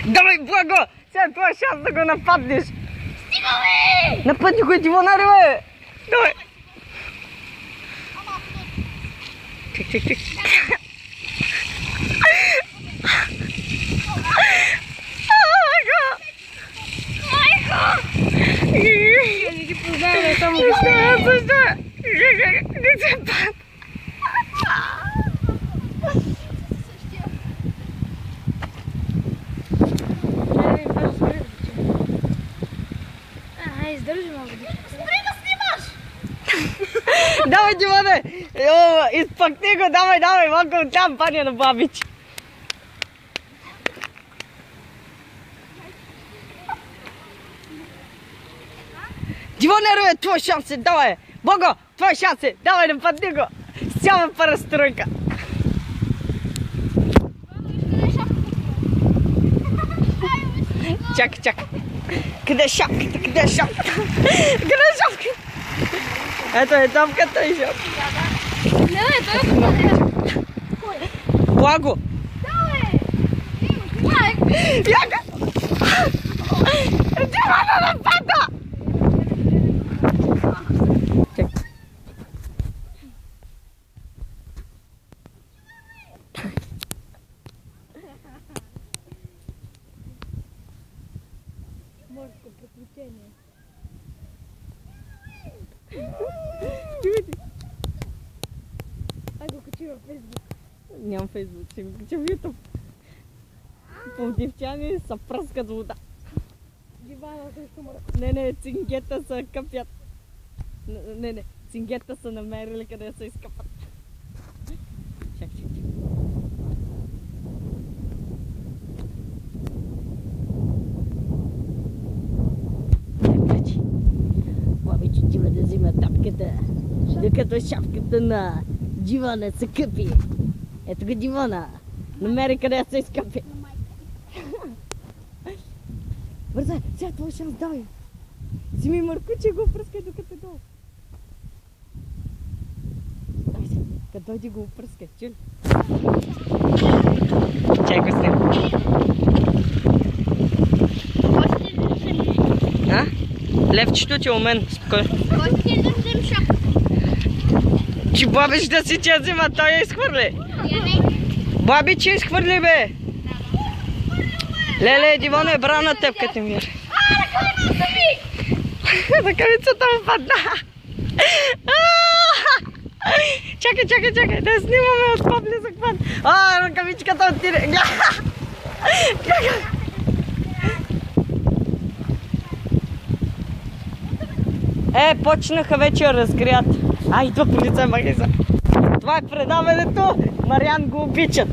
Давай, Благо! Сега това е шанс да го нападнеш! Стигаме! Нападни го, Дивонар, бе! Давай! Чек. Майко! Я не ги познавам, само ги снимам. Защо? Как се пад? Издържи малко. Спри да снимаш! Давай, Димоне! Изпъкни го, давай, малко там паня на бабич. Димоне, твой шанс е, давай! Бого, твой шанс е, давай, нападни го! С цяла парастройка! Чакай. Къде е шапката? Къде е шапката? Ето е топката и шапката. Не, той е Благо! Яка! Димона напада! Морско приключение. Ай го качи във Фейсбук. Нямам Фейсбук, ще ми кача в Ютуб. Пловдивчани са пръскат вода. Дивана срещу мъртво. Не, цингета са къпят. Не, цингета са намерили къде се изкъпат. Чак. Бабичо отива да взима тапката, докато шапката на Дивона се къпи. Ето го Дивона. Намери къде се изкъпи. Бързай, сега това шанс, давай. Взими мъркуче и го опръскай докато е долу. Давай се, като дойде го опръскай, чули? Чай го снем. А? Левчето ти е у мен, спокойно. Кой ще да взем шапка? Че бабич да си тя взима, той я изхвърли. Бабич я изхвърли, бе. Леле, Дивона е брал на теб, като ми. Ръкавицата ми! Ръкавицата му падна. Чакай, да снимаме от по-близък път. Ръкавичката отиде. Почнаха вече да разкрият. Идва полиция, магаза. Това е предаването. Мариан го обичат.